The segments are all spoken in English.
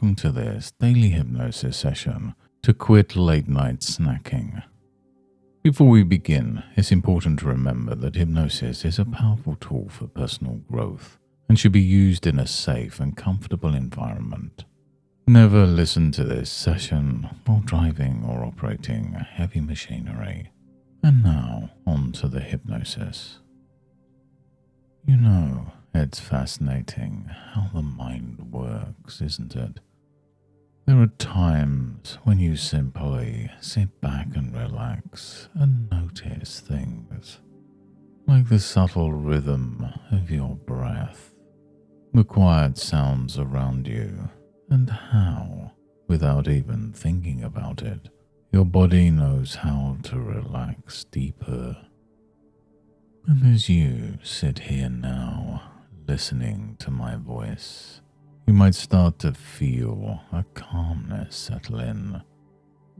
welcome to this daily hypnosis session to quit late night snacking. Before we begin, it's important to remember that hypnosis is a powerful tool for personal growth and should be used in a safe and comfortable environment. Never listen to this session while driving or operating heavy machinery. And now, on to the hypnosis. You know, it's fascinating how the mind works, isn't it? There are times when you simply sit back and relax and notice things, like the subtle rhythm of your breath, the quiet sounds around you, and how, without even thinking about it, your body knows how to relax deeper. And as you sit here now, listening to my voice, you might start to feel a calmness settle in,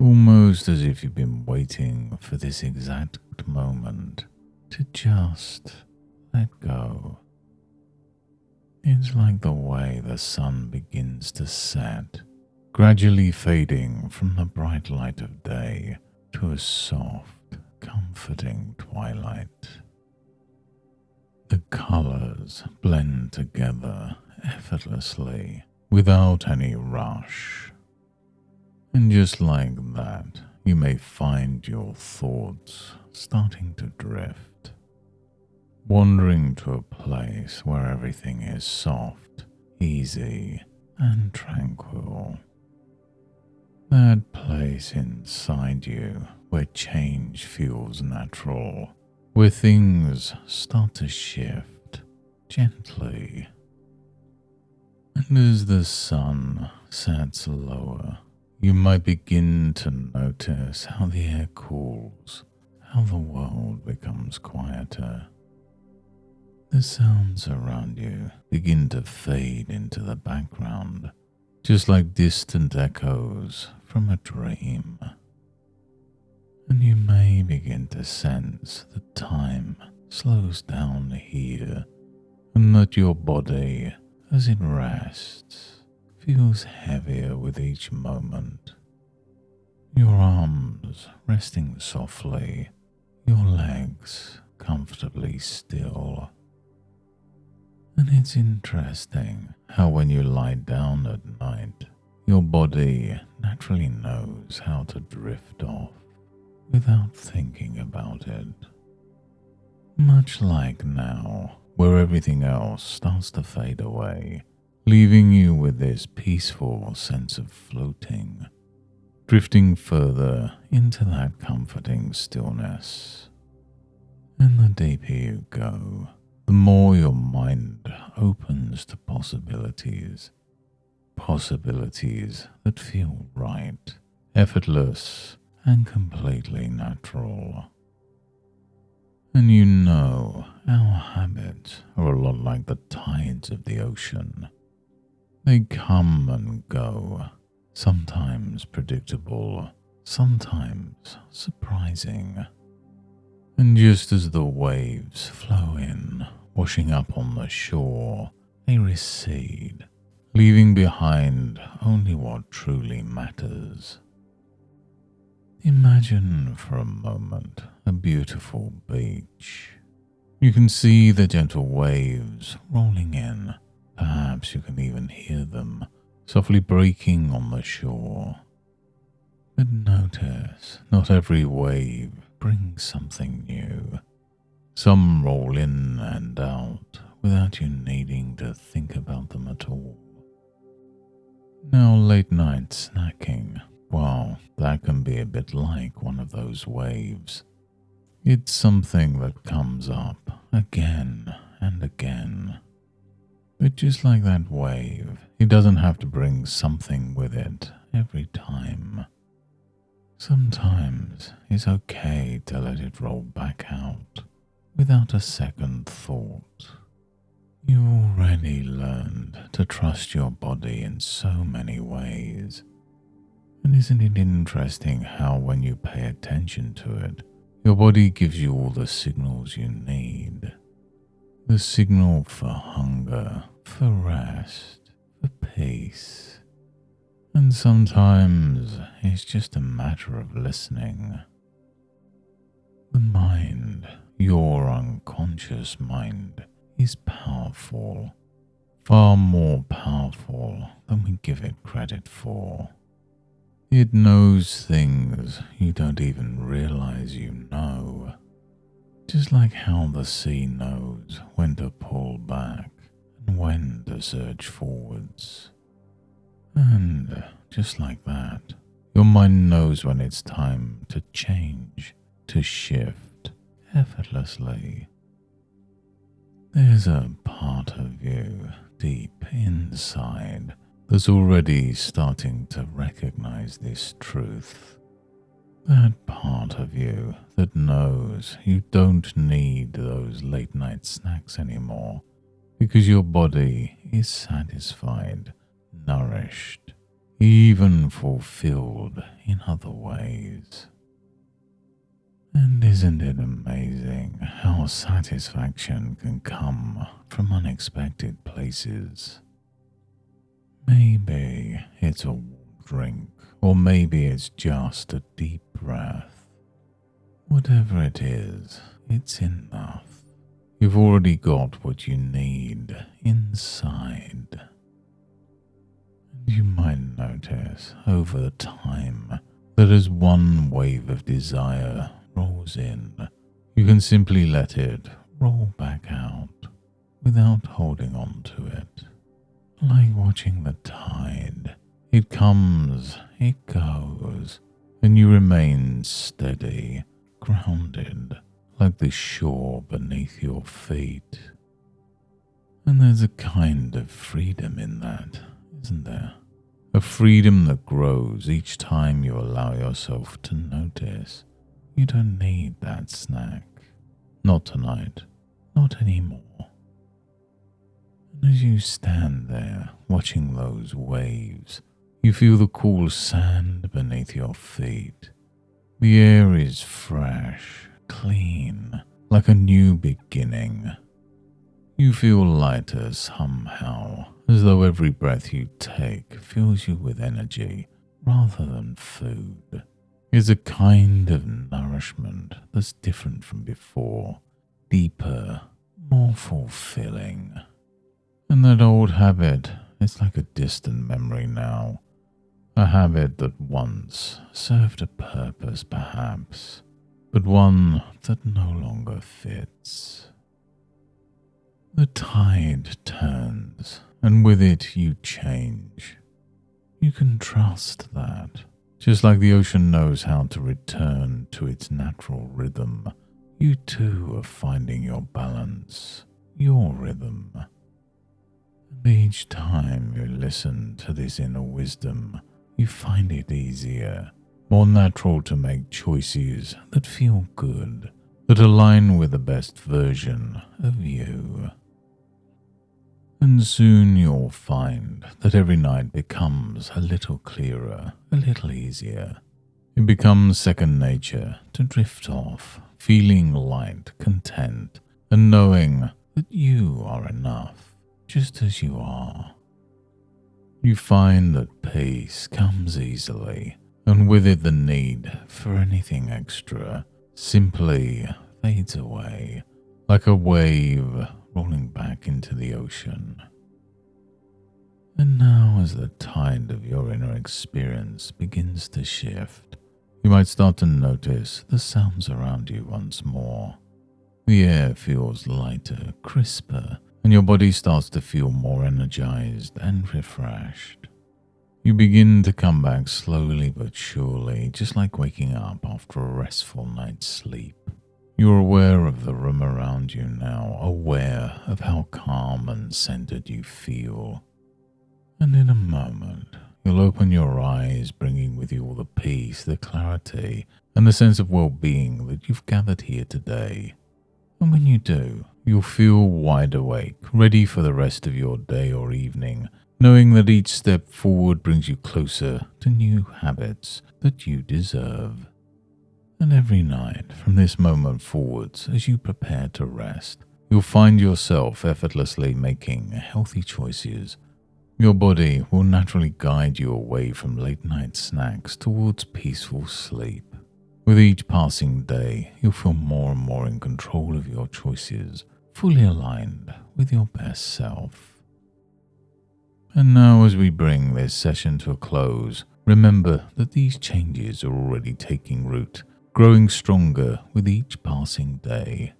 almost as if you've been waiting for this exact moment to just let go. It's like the way the sun begins to set, gradually fading from the bright light of day to a soft, comforting twilight. The colors blend together effortlessly, without any rush. And just like that, you may find your thoughts starting to drift, wandering to a place where everything is soft, easy, and tranquil. That place inside you where change feels natural, where things start to shift gently. And as the sun sets lower, you might begin to notice how the air cools, how the world becomes quieter. The sounds around you begin to fade into the background, just like distant echoes from a dream. And you may begin to sense that time slows down here, and that your body, as it rests, feels heavier with each moment. Your arms resting softly, your legs comfortably still. And it's interesting how when you lie down at night, your body naturally knows how to drift off without thinking about it. Much like now, where everything else starts to fade away, leaving you with this peaceful sense of floating, drifting further into that comforting stillness. And the deeper you go, the more your mind opens to possibilities that feel right, effortless, and completely natural. And you know, our habits are a lot like the tides of the ocean. They come and go, sometimes predictable, sometimes surprising. And just as the waves flow in, washing up on the shore, they recede, leaving behind only what truly matters. Imagine for a moment a beautiful beach. You can see the gentle waves rolling in. Perhaps you can even hear them softly breaking on the shore. But notice, not every wave brings something new. Some roll in and out without you needing to think about them at all. Now, late night snacking, well, that can be a bit like one of those waves. It's something that comes up again and again. But just like that wave, it doesn't have to bring something with it every time. Sometimes it's okay to let it roll back out without a second thought. You already learned to trust your body in so many ways. And isn't it interesting how when you pay attention to it, your body gives you all the signals you need? The signal for hunger, for rest, for peace. And sometimes it's just a matter of listening. The mind, your unconscious mind, is powerful, far more powerful than we give it credit for. It knows things you don't even realize you know. Just like how the sea knows when to pull back and when to surge forwards. And just like that, your mind knows when it's time to change, to shift effortlessly. There's a part of you deep inside that's already starting to recognize this truth. That part of you that knows you don't need those late night snacks anymore because your body is satisfied, nourished, even fulfilled in other ways. And isn't it amazing how satisfaction can come from unexpected places? Maybe it's a warm drink, or maybe it's just a deep breath. Whatever it is, it's enough. You've already got what you need inside. And you might notice over time that as one wave of desire rolls in, you can simply let it roll back out without holding on to it. Like watching the tide. It comes, it goes, and you remain steady, grounded, like the shore beneath your feet. And there's a kind of freedom in that, isn't there? A freedom that grows each time you allow yourself to notice. You don't need that snack. Not tonight. Not anymore. And as you stand there watching those waves, you feel the cool sand beneath your feet. The air is fresh, clean, like a new beginning. You feel lighter somehow, as though every breath you take fills you with energy rather than food. It's a kind of nourishment that's different from before, deeper, more fulfilling. And that old habit, it's like a distant memory now. A habit that once served a purpose, perhaps, but one that no longer fits. The tide turns, and with it you change. You can trust that. Just like the ocean knows how to return to its natural rhythm, you too are finding your balance, your rhythm. And each time you listen to this inner wisdom, you find it easier, more natural to make choices that feel good, that align with the best version of you. And soon you'll find that every night becomes a little clearer, a little easier. It becomes second nature to drift off, feeling light, content, and knowing that you are enough, just as you are. You find that peace comes easily, and with it the need for anything extra simply fades away, like a wave rolling back into the ocean. And now as the tide of your inner experience begins to shift, you might start to notice the sounds around you once more. The air feels lighter, crisper, and your body starts to feel more energized and refreshed. You begin to come back slowly but surely, just like waking up after a restful night's sleep. You're aware of the room around you now, aware of how calm and centered you feel. And in a moment, you'll open your eyes, bringing with you all the peace, the clarity, and the sense of well-being that you've gathered here today. And when you do, you'll feel wide awake, ready for the rest of your day or evening, knowing that each step forward brings you closer to new habits that you deserve. And every night, from this moment forwards, as you prepare to rest, you'll find yourself effortlessly making healthy choices, Your body will naturally guide you away from late night snacks towards peaceful sleep. With each passing day, you'll feel more and more in control of your choices, fully aligned with your best self. And now, as we bring this session to a close, remember that these changes are already taking root, growing stronger with each passing day.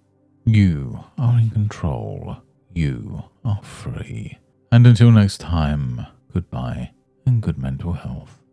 You are in control. You are free. And until next time, goodbye and good mental health.